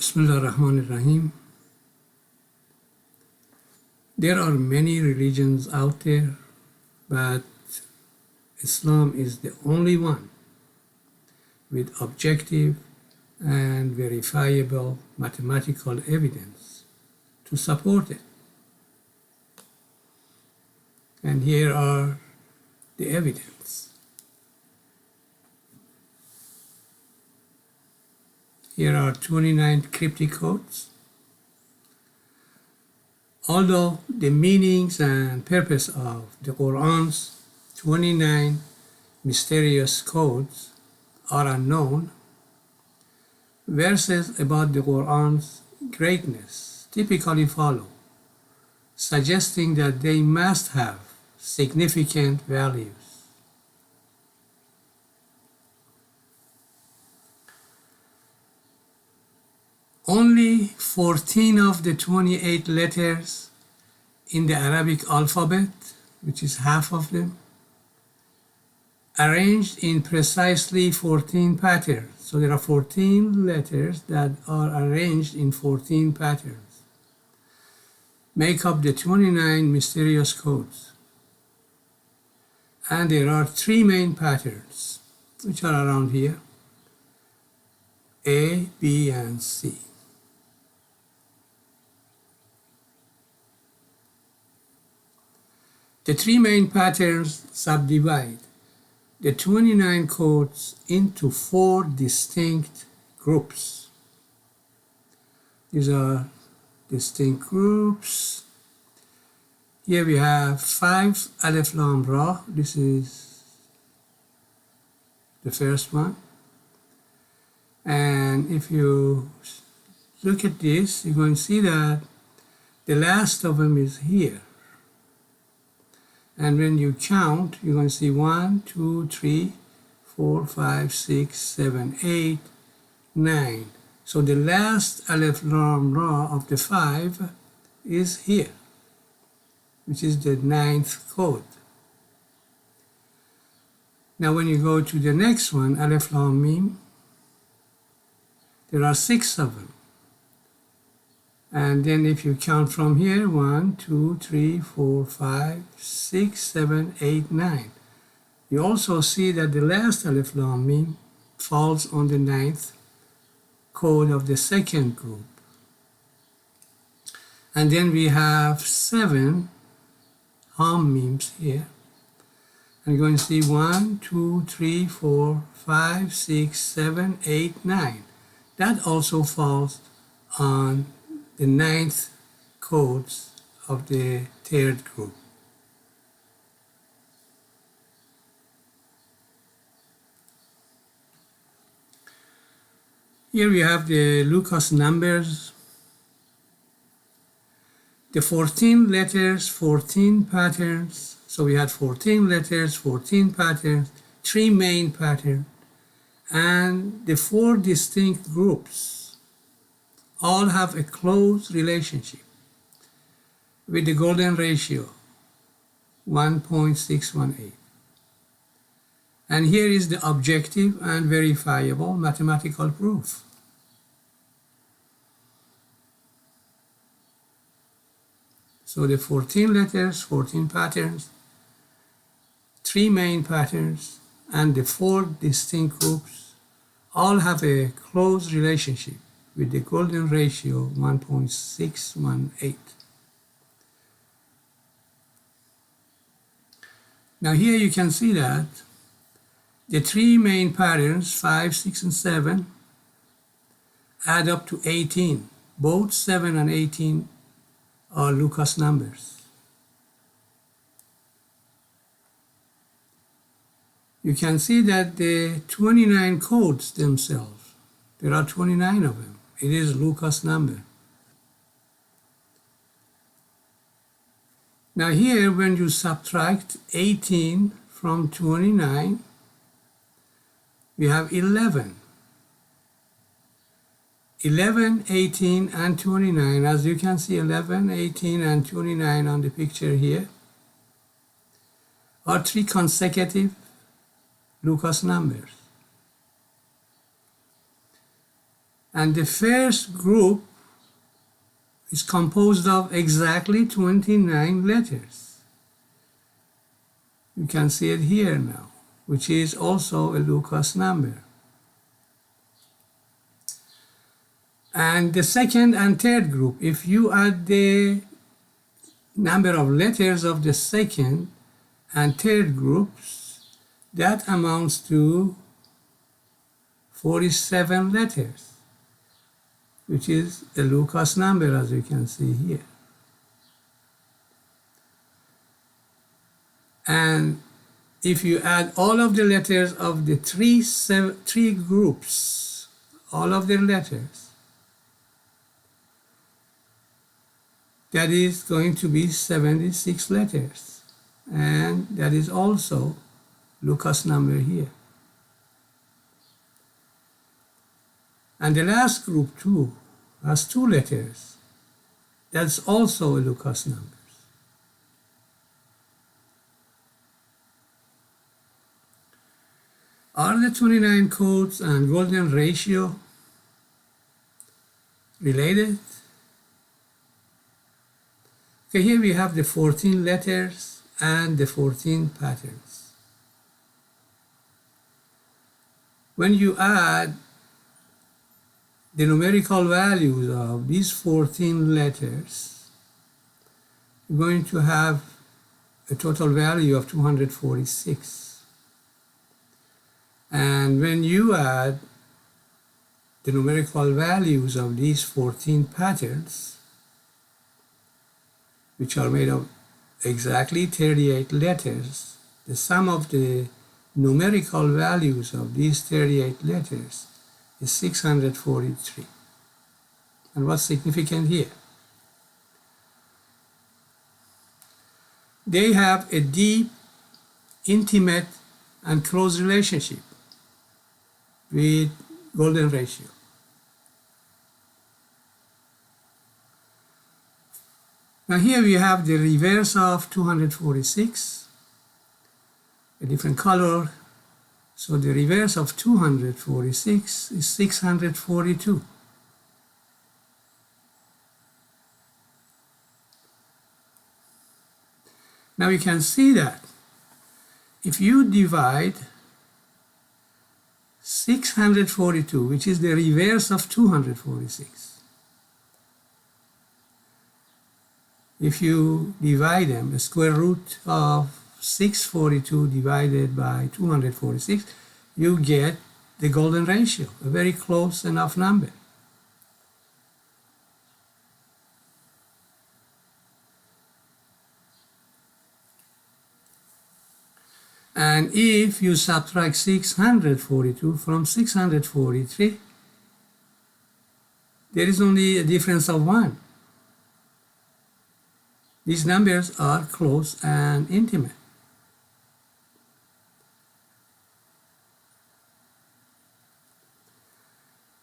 Bismillah ar-Rahman ar-Rahim. There are many religions out there, but Islam is the only one with objective and verifiable mathematical evidence to support it. And here are the evidence. Here are 29 cryptic codes. Although the meanings and purpose of the Quran's 29 mysterious codes are unknown, verses about the Quran's greatness typically follow, suggesting that they must have significant values. Only 14 of the 28 letters in the Arabic alphabet, which is half of them, arranged in precisely 14 patterns. So there are 14 letters that are arranged in 14 patterns, make up the 29 mysterious codes. And there are 3 main patterns, which are around here: A, B, and C. The 3 main patterns subdivide the 29 codes into 4 distinct groups. These are distinct groups. Here we have 5 Alif Lam Ra. This is the first one. And if you look at this, you're going to see that the last of them is here. And when you count, you're going to see 1, 2, 3, 4, 5, 6, 7, 8, 9. So the last Alif Lam Ra of the 5 is here, which is the 9th code. Now when you go to the next one, Alif Lam Mim, there are 6 of them. And then if you count from here, 1, 2, 3, 4, 5, 6, 7, 8, 9. You also see that the last Alif Lam Mim falls on the 9th code of the second group. And then we have 7 Ham Mims here. And you're going to see 1, 2, 3, 4, 5, 6, 7, 8, 9. That also falls on the 9th codes of the 3rd group. Here we have the Lucas numbers. The 14 letters, 14 patterns. So we had 14 letters, 14 patterns, 3 main patterns, and the 4 distinct groups all have a close relationship with the golden ratio, 1.618. And here is the objective and verifiable mathematical proof. So the 14 letters, 14 patterns, 3 main patterns, and the 4 distinct groups all have a close relationship with the golden ratio 1.618. Now here you can see that the 3 main patterns, 5, 6, and 7, add up to 18. Both 7 and 18 are Lucas numbers. You can see that the 29 codes themselves, there are 29 of them. It is Lucas number. Now here, when you subtract 18 from 29, we have 11. 11, 18, and 29. As you can see, 11, 18, and 29 on the picture here are 3 consecutive Lucas numbers. And the first group is composed of exactly 29 letters. You can see it here now, which is also a Lucas number. And the second and third group, if you add the number of letters of the second and third groups, that amounts to 47 letters, which is a Lucas number, as you can see here. And if you add all of the letters of the three groups, all of their letters, that is going to be 76 letters. And that is also Lucas number here. And the last group too has 2 letters. That's also a Lucas number. Are the 29 codes and golden ratio related? Okay, here we have the 14 letters and the 14 patterns. When you add the numerical values of these 14 letters, you're going to have a total value of 246. And when you add the numerical values of these 14 patterns, which are made of exactly 38 letters, the sum of the numerical values of these 38 letters is 643. And what's significant here? They have a deep, intimate, and close relationship with golden ratio. Now here we have the reverse of 246, a different color. So the reverse of 246 is 642. Now you can see that if you divide 642, which is the reverse of 246, if you divide them, the square root of 642 divided by 246, you get the golden ratio, a very close enough number. And if you subtract 642 from 643, there is only a difference of 1. These numbers are close and intimate.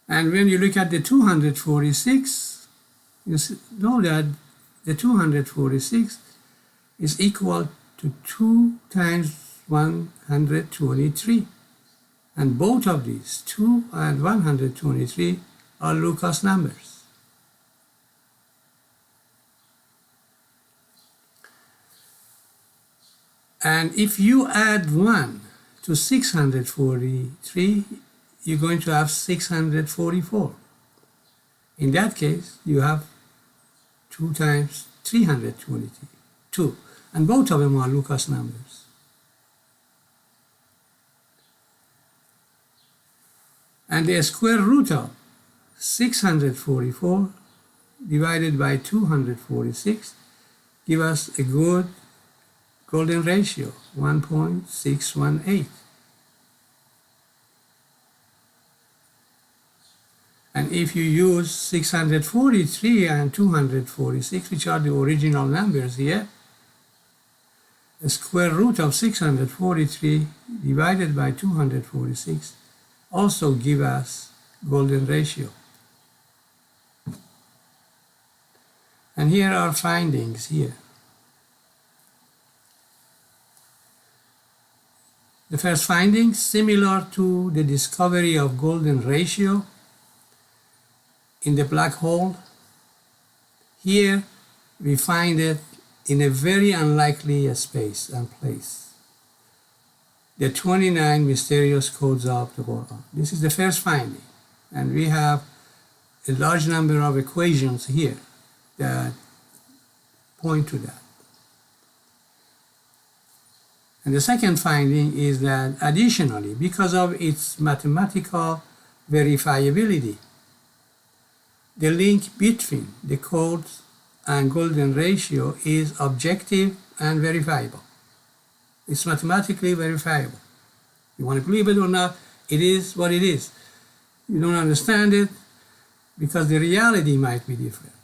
And when you look at the 246, you know that the 246 is equal to 2 times 123. And both of these, 2 and 123, are Lucas numbers. And if you add 1 to 643, you're going to have 644. In that case, you have 2 times 322. And both of them are Lucas numbers. And the square root of 644 divided by 246 give us a good golden ratio, 1.618. And if you use 643 and 246, which are the original numbers here, the square root of 643 divided by 246 also give us golden ratio. And here are findings here. The first finding, similar to the discovery of golden ratio, in the black hole. Here we find it in a very unlikely space and place. The 29 mysterious codes of the boron. This is the first finding. And we have a large number of equations here that point to that. And the second finding is that additionally, because of its mathematical verifiability, the link between the codes and golden ratio is objective and verifiable. It's mathematically verifiable. You want to believe it or not, it is what it is. You don't understand it because the reality might be different.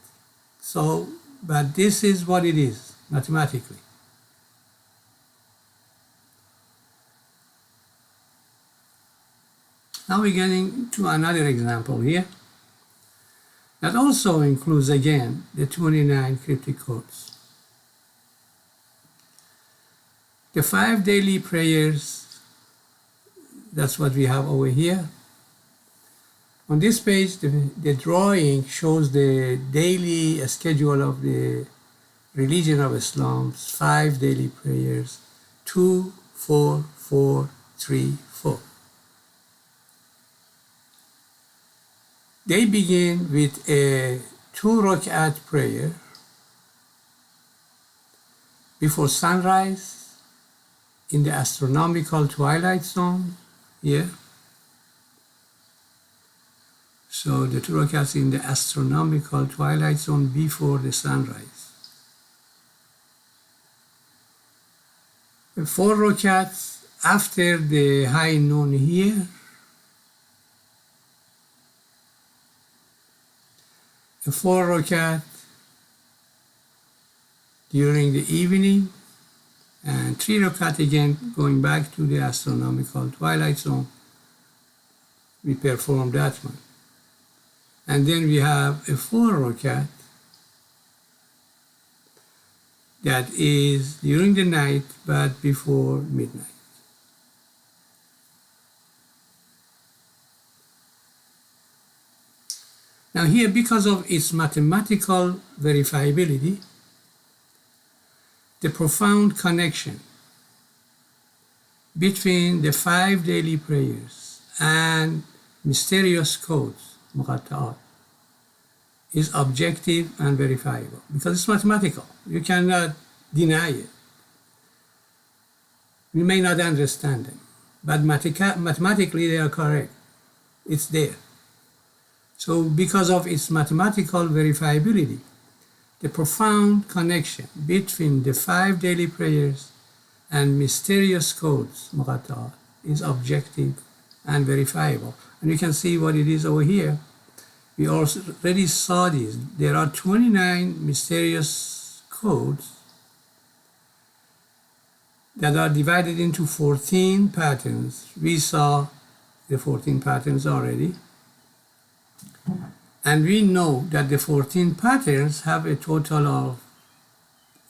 So, but this is what it is mathematically. Now we're getting to another example here that also includes again the 29 cryptic codes. The 5 daily prayers, that's what we have over here. On this page, the drawing shows the daily schedule of the religion of Islam's 5 daily prayers, 2, 4, 4, 3, 4. They begin with a 2 rakat prayer before sunrise in the astronomical twilight zone here. So the 2 rakats in the astronomical twilight zone before the sunrise. The 4 rakats after the high noon here. A 4 rakat during the evening, and 3 rakat again going back to the astronomical twilight zone. We perform that one. And then we have a 4 rakat that is during the night but before midnight. Now here, because of its mathematical verifiability, the profound connection between the 5 daily prayers and mysterious codes, muqatta'at, is objective and verifiable because it's mathematical. You cannot deny it. We may not understand them, but mathematically they are correct. It's there. So because of its mathematical verifiability, the profound connection between the 5 daily prayers and mysterious codes, muqatta'at, is objective and verifiable. And you can see what it is over here. We already saw this. There are 29 mysterious codes that are divided into 14 patterns. We saw the 14 patterns already. And we know that the 14 patterns have a total of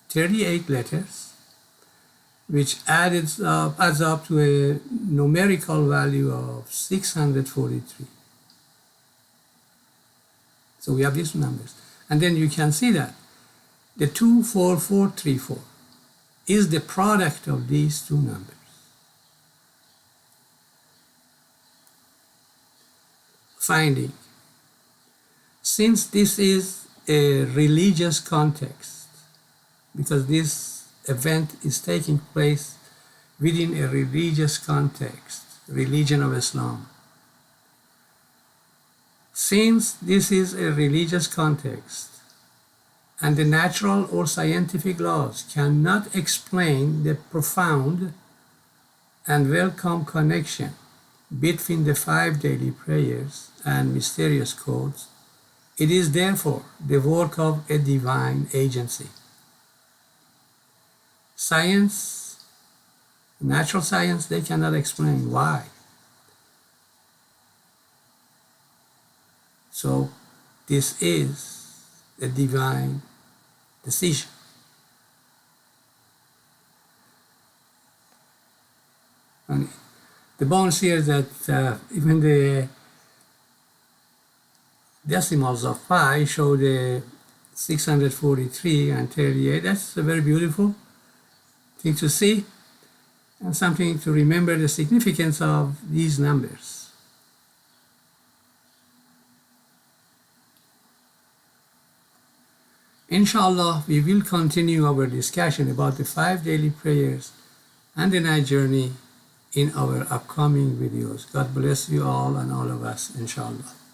38 letters, which adds up to a numerical value of 643. So we have these numbers. And then you can see that the 24434 is the product of these two numbers. Finding. Since this is a religious context, because this event is taking place within a religious context, religion of Islam. Since this is a religious context, and the natural or scientific laws cannot explain the profound and welcome connection between the 5 daily prayers and mysterious codes, it is therefore the work of a divine agency. Science, natural science, they cannot explain why. So this is a divine decision. And the bonus here is that even decimals of pi show the 643 and 38. That's a very beautiful thing to see and something to remember the significance of these numbers. Inshallah, we will continue our discussion about the 5 daily prayers and the night journey in our upcoming videos. God bless you all and all of us, inshallah.